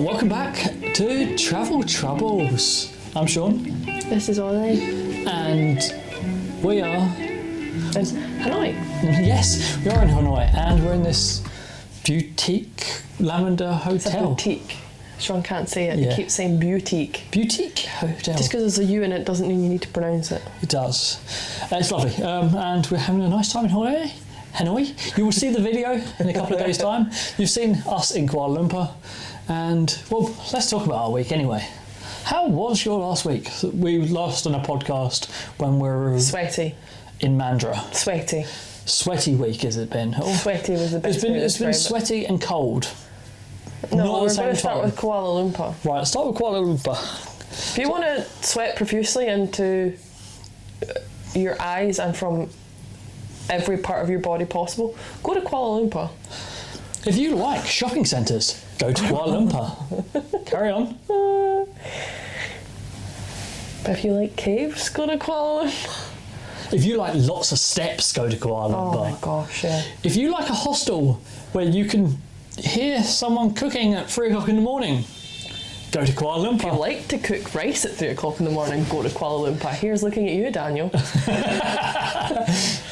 Welcome back to Travel Troubles. I'm Sean. This is Ollie. And we are... in Hanoi. Yes, we are in Hanoi, and we're in this boutique lavender hotel. It's a boutique. Sean can't say it. Yeah. He keeps saying boutique. Boutique hotel. Just because there's a U in it doesn't mean you need to pronounce it. It does. It's lovely. And we're having a nice time in Hanoi. You will see the video in a couple of days' time. You've seen us in Kuala Lumpur. And, well, let's talk about our week anyway. How was your last week? We last done a podcast when we were... Sweaty. In Mandra. Sweaty. Sweaty week has it been? Oh, Sweaty was the best way to It's been describe it. sweaty and cold. No, we're going to start with Kuala Lumpur. Right, let's start with Kuala Lumpur. If you want to sweat profusely into your eyes and from every part of your body possible, go to Kuala Lumpur. If you like shopping centres, go to Kuala Lumpur. Carry on. But if you like caves, go to Kuala Lumpur. If you like lots of steps, go to Kuala Lumpur. Oh my gosh, yeah. If you like a hostel where you can hear someone cooking at 3 o'clock in the morning, go to Kuala Lumpur. If you like to cook rice at 3 o'clock in the morning, go to Kuala Lumpur. Here's looking at you, Daniel.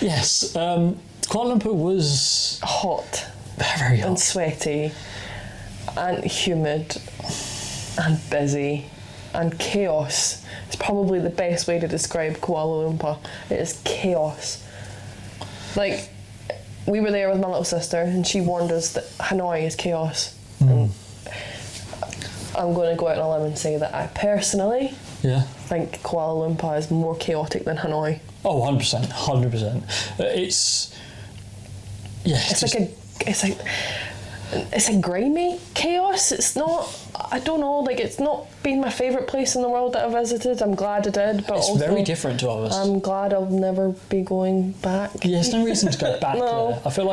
Yes, Kuala Lumpur was... Hot. Very hot. And sweaty. And humid. And busy. And chaos. It's probably the best way to describe Kuala Lumpur. It is chaos. Like, we were there with my little sister and she warned us that Hanoi is chaos. And I'm going to go out on a limb and say that I personally think Kuala Lumpur is more chaotic than Hanoi. Oh, 100%, 100%. It's a grimy chaos. It's not, I don't know, like, it's not been my favourite place in the world that I visited. I'm glad I did, but it's also very different to ours. I'm glad I'll never be going back. Yeah, there's no reason to go back No. there. I feel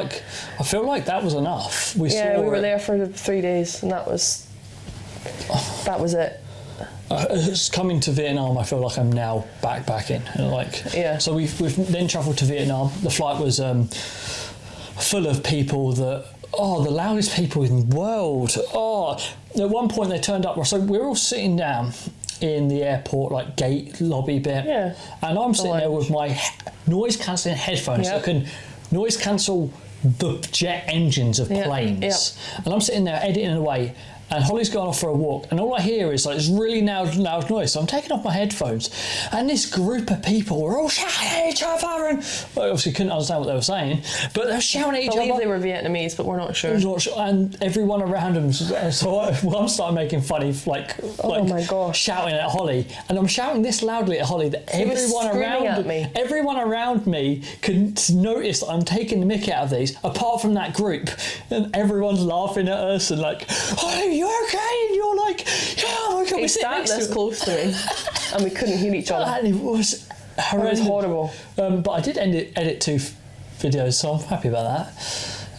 like that was enough. We were there for 3 days and that was it. It's coming to Vietnam. I feel like I'm now backpacking. So we've then travelled to Vietnam. The flight was full of people that the loudest people in the world. At one point they turned up. So we're all sitting down in the airport gate lobby bit, and I'm sitting there with my noise cancelling headphones that can noise cancel the jet engines of planes, and I'm sitting there editing away. And Holly's gone off for a walk, and all I hear is this really loud noise. So I'm taking off my headphones, and this group of people were all shouting at each other, and I obviously couldn't understand what they were saying, but they were shouting at each other. I believe they were Vietnamese, but we're not sure. And everyone around them, so I'm starting making funny, oh my gosh, shouting at Holly, and I'm shouting this loudly at Holly that everyone around me can notice that I'm taking the mick out of these, apart from that group, and everyone's laughing at us and Holly, you okay? And you're like, yeah, oh my God, he sat this close to me and we couldn't hear each other. And it was horrendous. It was horrible. But I did edit 2 videos, so I'm happy about that.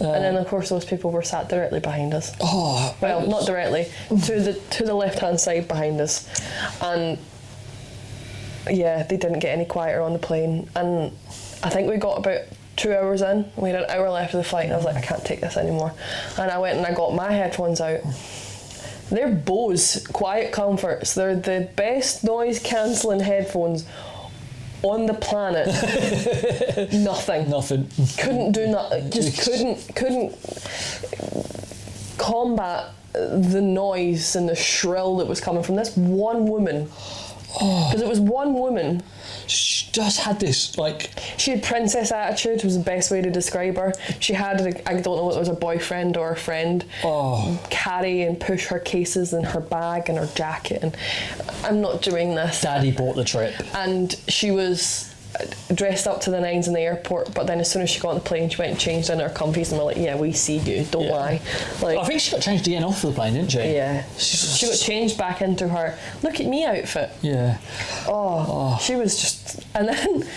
And then of course those people were sat directly behind us. Well, not directly, to the left-hand side behind us. And yeah, they didn't get any quieter on the plane. And I think we got about 2 hours in, we had an hour left of the flight, and I was like, I can't take this anymore. And I went and I got my headphones out. They're Bose Quiet Comforts. They're the best noise cancelling headphones on the planet. Nothing. Couldn't do nothing. Just couldn't combat the noise and the shrill that was coming from this one woman. Because it was one woman. She just had this, She had princess attitude, was the best way to describe her. She had, I don't know whether it was a boyfriend or a friend, carry and push her cases and her bag and her jacket, and I'm not doing this. Daddy bought the trip. And she was dressed up to the nines in the airport, but then as soon as she got on the plane, she went and changed in her comfies, and we're like, yeah, we see you, don't lie. I think she got changed again off the plane, didn't she? Yeah. She got changed back into her look at me outfit. Yeah. She was just... And then...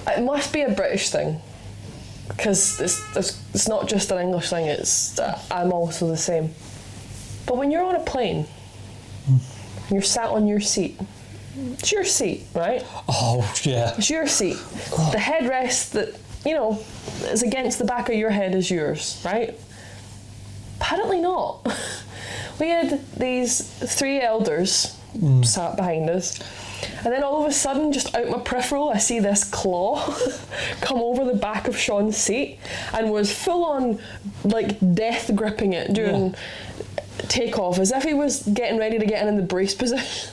It must be a British thing, because it's not just an English thing, it's... I'm also the same. But when you're on a plane, and you're sat on your seat... It's your seat, right? Oh, yeah. It's your seat. The headrest that, is against the back of your head is yours, right? Apparently not. we had these 3 elders sat behind us, and then all of a sudden, just out my peripheral, I see this claw come over the back of Sean's seat and was full on like death gripping it during takeoff, as if he was getting ready to get in the brace position.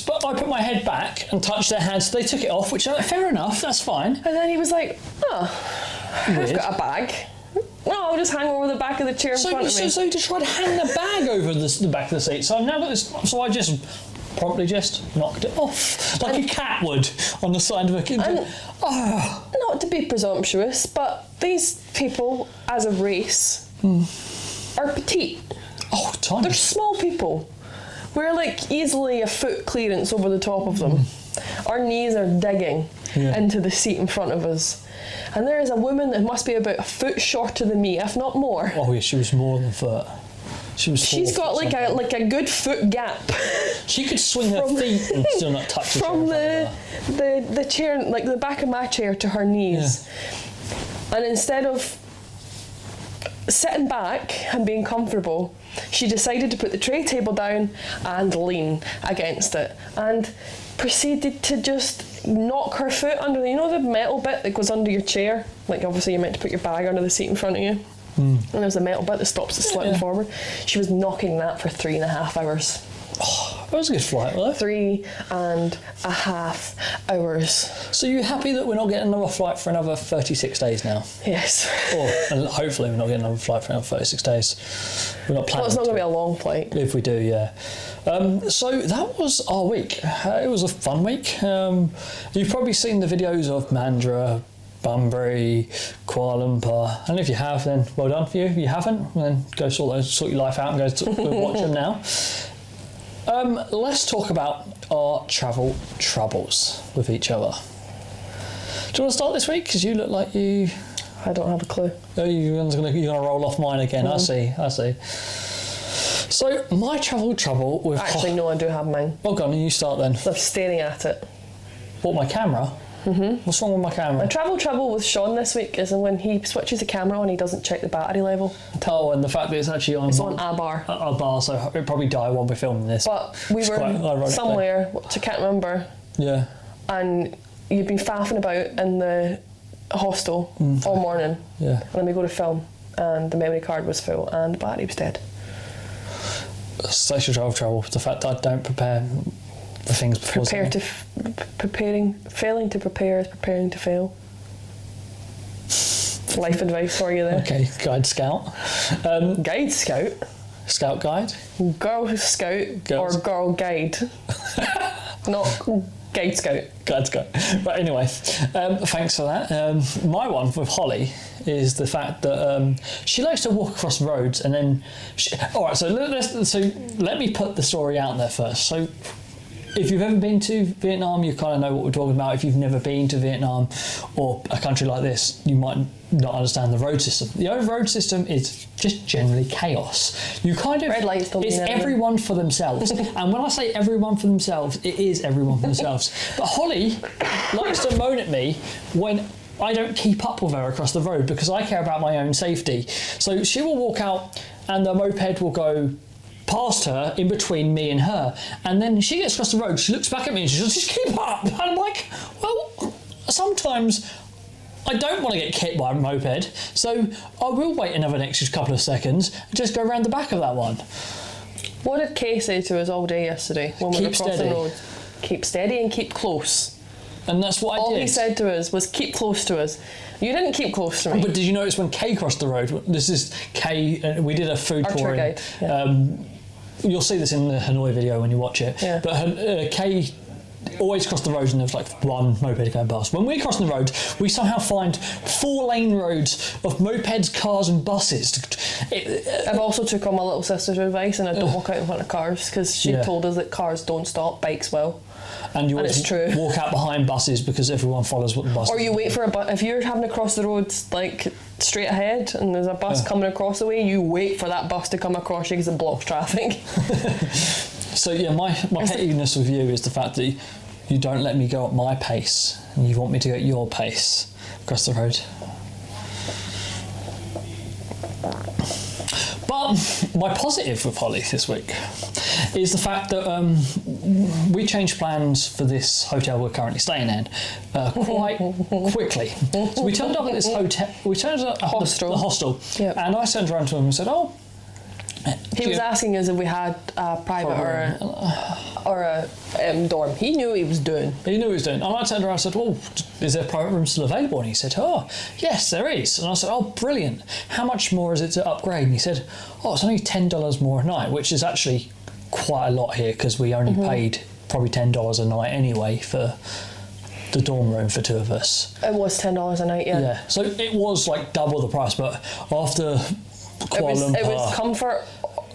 But I put my head back and touched their hands, so they took it off, which fair enough, that's fine. And then he was like, I've got a bag. No, I'll just hang over the back of the chair in front of me. So to try to hang the bag over the back of the seat. So I've now got this. So I just promptly just knocked it off, like a cat would on the side of a kid. Not to be presumptuous, but these people, as a race, are petite. Oh, tiny. They're small people. We're like easily a foot clearance over the top of them. Our knees are digging into the seat in front of us. And there is a woman that must be about a foot shorter than me, if not more. Oh yeah, she was more than a foot. She's got like a good foot gap. She could swing her feet and still not touch the chair. From the chair, like the back of my chair, to her knees. Yeah. And instead of sitting back and being comfortable, she decided to put the tray table down and lean against it, and proceeded to just knock her foot under the metal bit that goes under your chair. Like obviously you're meant to put your bag under the seat in front of you. And there's a metal bit that stops it slipping forward. She was knocking that for 3.5 hours. Oh, that was a good flight, wasn't it? 3.5 hours. So you happy that we're not getting another flight for another 36 days now? Yes. And hopefully we're not getting another flight for another 36 days. We're not planning. Well, it's not going to be a long flight. If we do, yeah. So that was our week. It was a fun week. You've probably seen the videos of Mandurah, Bunbury, Kuala Lumpur, and if you have, then well done for you. If you haven't, then go sort your life out and go watch them now. Let's talk about our travel troubles with each other. Do you want to start this week? Because you look like you... I don't have a clue. Oh, you're going to roll off mine again. I see. So, my travel trouble with... Actually, no, I do have mine. Oh, go on, you start then. I'm staring at it. What, my camera? What's wrong with my camera? My travel trouble with Sean this week is when he switches the camera on, he doesn't check the battery level. Oh, and the fact that it's actually on... It's on a bar. A bar, so it'll probably die while we're filming this. But we were somewhere, which I can't remember. Yeah. And you've been faffing about in the hostel all morning. Yeah. And then we go to film, and the memory card was full, and the battery was dead. Such a trouble. The fact that I don't prepare for things before. Failing to prepare is preparing to fail. Life advice for you there. Okay, Guide Scout. Guide Scout? Scout Guide? Girl Scout or Girl Guide. Not Guide Scout. Guide Scout. But anyway, thanks for that. My one with Holly is the fact that she likes to walk across roads and then... Alright, so let me put the story out there first. So, if you've ever been to Vietnam, you kind of know what we're talking about. If you've never been to Vietnam or a country like this, you might not understand the road system. The road system is just generally chaos. You kind of... Red lights don't It's everyone for themselves. And when I say everyone for themselves, it is everyone for themselves. But Holly likes to moan at me when I don't keep up with her across the road because I care about my own safety. So she will walk out and the moped will go past her in between me and her, and then she gets across the road, she looks back at me and she says, just keep up. And I'm like, well, sometimes I don't want to get hit by a moped, so I will wait another next couple of seconds and just go around the back of that one. What did Kay say to us all day yesterday when we were crossing the road? Keep steady and keep close. And that's what I did. All he said to us was keep close to us. You didn't keep close to me. But did you notice when Kay crossed the road? This is Kay. We did a food tour. Tour guide. Yeah. You'll see this in the Hanoi video when you watch it. Yeah. But Kay always crossed the road and there was like one moped going past. When we're crossing the road, we somehow find 4-lane roads of mopeds, cars and buses. I've also took on my little sister's advice and I don't walk out in front of cars because she told us that cars don't stop, bikes will. And you always walk out behind buses because everyone follows what the bus. Or you wait for a bus. If you're having to cross the road like straight ahead and there's a bus coming across the way, you wait for that bus to come across you because it blocks traffic. So yeah, my pettiness with you is the fact that you don't let me go at my pace and you want me to go at your pace across the road. But my positive with Holly this week is the fact that we changed plans for this hotel we're currently staying in quite quickly. So we turned up at this hotel. We turned up at the hostel, yep. And I turned around to him and said, "Oh." He was asking us if we had a private or a dorm. He knew what he was doing. He knew what he was doing. And I turned around and said, "Well, is there private rooms still available?" And he said, "Oh, yes, there is." And I said, "Oh, brilliant. How much more is it to upgrade?" And he said, "Oh, it's only $10 more a night," which is actually quite a lot here because we only paid probably $10 a night anyway for the dorm room for two of us. It was $10 a night, yeah. Yeah, so it was like double the price, but after Kuala Lumpur, it was comfort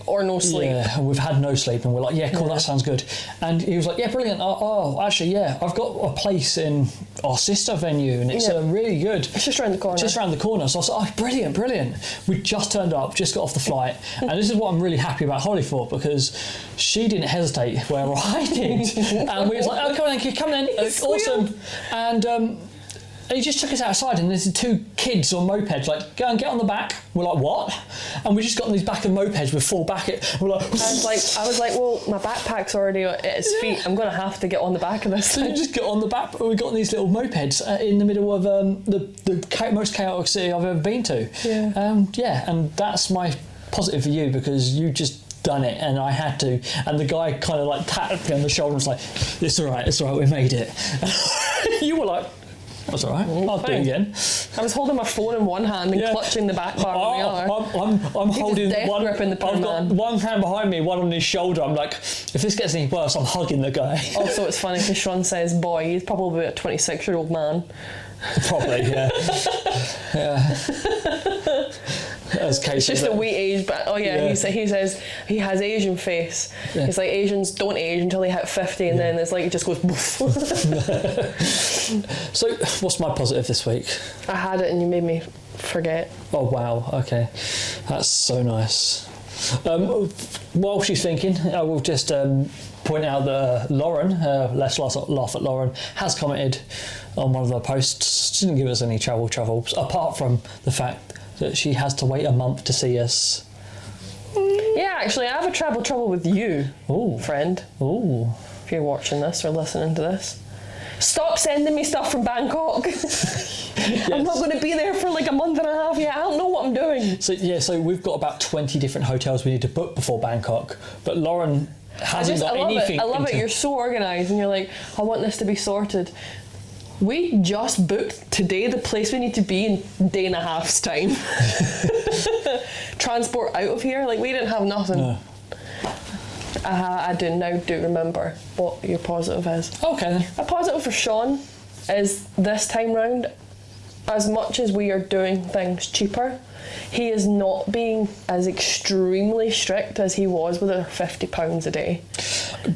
or no sleep. Yeah, and we've had no sleep, and we're like, yeah, cool, that sounds good. And he was like, yeah, brilliant. Oh, actually, yeah, I've got a place in our sister venue, and it's really good. It's just around the corner. Just around the corner. So I was like, oh, brilliant, brilliant. We just turned up, just got off the flight, and this is what I'm really happy about Holly for, because she didn't hesitate where I did. And we was like, oh, come on then, come then. Awesome. And he just took us outside, and there's two kids on mopeds, like, go and get on the back. We're like, what? And we just got on these back of mopeds with full back. We're like, I was like, well, my backpack's already at his feet. I'm going to have to get on the back of this. So you just get on the back. We got on these little mopeds in the middle of the most chaotic city I've ever been to. Yeah. And that's my positive for you, because you just done it, and I had to. And the guy kind of like tapped me on the shoulder and was like, it's all right, we made it. You were like, that's all right, I'll do it again. I was holding my phone in one hand and clutching the back bar in the other. I'm holding one. I've got one hand behind me, one on his shoulder. I'm like, if this gets any worse, I'm hugging the guy. Also, it's funny because Sean says boy, he's probably a 26-year-old man. Probably, yeah. As Kate it's just a wee age, but he says he has Asian face. Yeah. It's like Asians don't age until they hit 50, and then it's like it just goes boof. So, what's my positive this week? I had it and you made me forget. Oh wow, okay, that's so nice. While she's thinking, I will just point out that Lauren, Let's Laugh at Lauren, has commented on one of the posts. She didn't give us any trouble, apart from the fact that she has to wait a month to see us. Yeah, actually, I have a trouble with you, friend. Ooh. If you're watching this or listening to this. Stop sending me stuff from Bangkok. Yes. I'm not going to be there for like a month and a half yet. I don't know what I'm doing. So we've got about 20 different hotels we need to book before Bangkok. But Lauren hasn't got anything. I love it. You're so organised, and you're like, I want this to be sorted. We just booked today the place we need to be in a day and a half's time. Transport out of here, like we didn't have nothing. No. I do remember what your positive is. Okay then. A positive for Sean is this time round, as much as we are doing things cheaper, he is not being as extremely strict as he was with our £50 a day.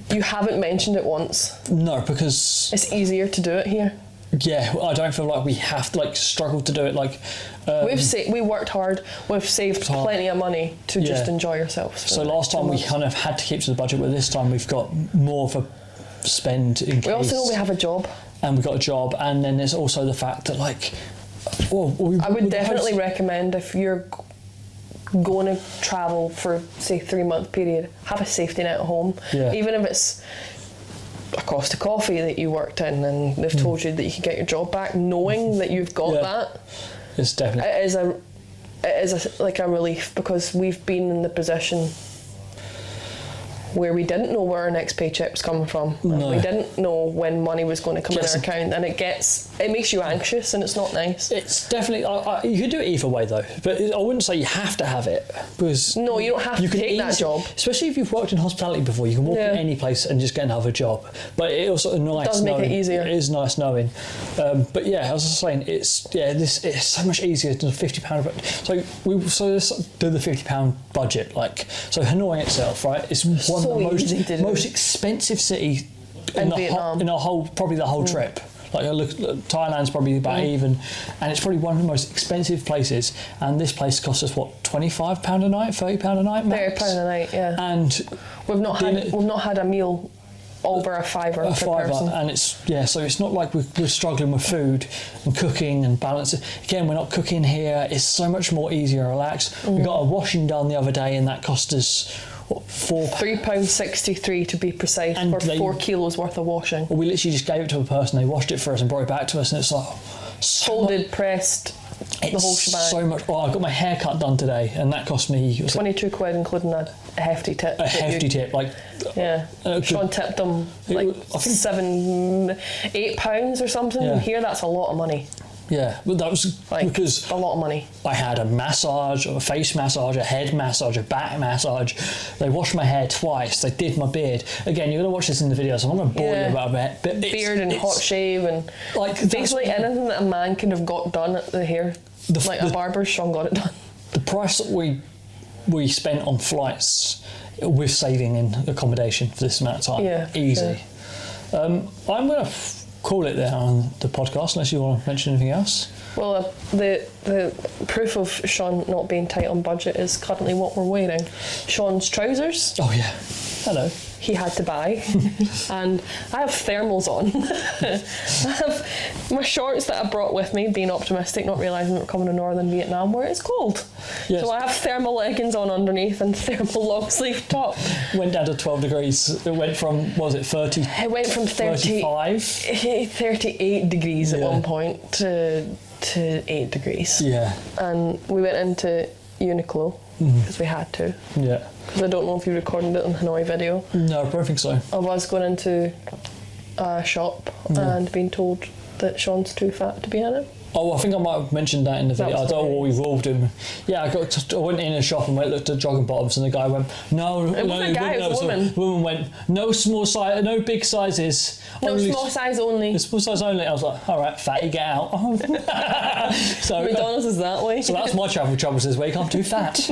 You haven't mentioned it once. No, because it's easier to do it here. Yeah, I don't feel like we have to struggle to do it. We worked hard. We've saved plenty of money to just enjoy ourselves. So last time we kind of had to keep to the budget, but this time we've got more of a spend in case. We also know we have a job. And we've got a job, and then there's also the fact that I would definitely recommend, if you're going to travel for say 3-month period, have a safety net at home. Yeah. Even if it's a Costa Coffee that you worked in and they've told you that you can get your job back, knowing that you've got that, it's definitely it is a relief, because we've been in the position where we didn't know where our next paycheck was coming from. No. We didn't know when money was going to come in our account, and it makes you anxious, and it's not nice. It's definitely you could do it either way though, but I wouldn't say you have to have it, because no, you don't have to take that job. Especially if you've worked in hospitality before, you can walk in any place and just get another job. But it also does make it easier. It is nice knowing. But yeah, I was just saying, it's so much easier than £50. So let's do the £50 budget. So Hanoi itself, right? It's one of the most expensive city in the whole trip. Thailand's probably about even, and it's probably one of the most expensive places. And this place costs us what, £25 a night, £30 a night, max? £30 a night, yeah. And we've not had a meal over a fiver per person. And it's so it's not like we're struggling with food and cooking and balancing. Again, we're not cooking here. It's so much more easier and relaxed. We got a washing done the other day, and that cost us £3.63 to be precise, and for 4 kilos worth of washing. We literally just gave it to a person. They washed it for us and brought it back to us, and it's like folded, pressed. The whole shebang. So much. I got my hair cut done today, and that cost me £22, including a hefty tip. Sean tipped them like I think £7-8 or something. Yeah. Here, that's a lot of money. Yeah, but that was because a lot of money. I had a massage, a face massage, a head massage, a back massage. They washed my hair twice. They did my beard. Again, you're going to watch this in the video, so I'm not going to bore you about it. But beard and hot shave and basically anything that a man could have got done at the hair. A barber, Sean got it done. The price that we spent on flights, we're saving in accommodation for this amount of time. Yeah, easy. Sure. I'm going to call it there on the podcast, unless you want to mention anything else. Well, the proof of Sean not being tight on budget is currently what we're wearing. Sean's trousers. Oh yeah. Hello. He had to buy, and I have thermals on. I have my shorts that I brought with me, being optimistic, not realising we're coming to northern Vietnam where it's cold. Yes. So I have thermal leggings on underneath and thermal long sleeve top. Went down to 12 degrees. It went from, 30? It went from 35? 38 degrees at one point to 8 degrees. Yeah. And we went into Uniqlo because we had to. Yeah. Because I don't know if you recorded it on Hanoi video. No, I don't think so. I was going into a shop and being told that Sean's too fat to be in it. Oh, I think I might have mentioned that in the video. I don't know what we rolled him. Yeah, I went in a shop and looked at jogging bottoms, and the guy went, "No, it wasn't a guy, it was a woman." The woman went, "No small size, no big sizes. No small size only. Small size only." I was like, "All right, fatty, get out." So McDonald's is that way. So that's my travel troubles this week. I'm too fat.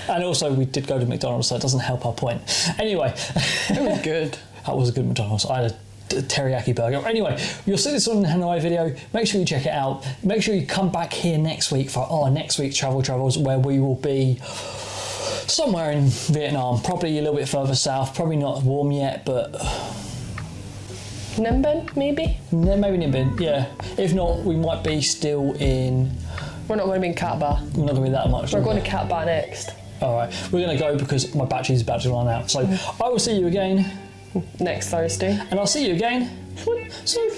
And also, we did go to McDonald's, so it doesn't help our point. Anyway, it was good. That was a good McDonald's. I had a teriyaki burger. Anyway, you'll see this on the Hanoi video. Make sure you check it out. Make sure you come back here next week for our next week's Travel Travels, where we will be somewhere in Vietnam, probably a little bit further south, probably not warm yet, but Ninh Bình, maybe? Maybe Ninh Bình, yeah. If not, we might be still in... We're not going to be in Cat Ba. We're not going to be that much. We're going to Cat Ba next. Alright, we're going to go because my battery's about to run out. So I will see you again next Thursday. And I'll see you again soon.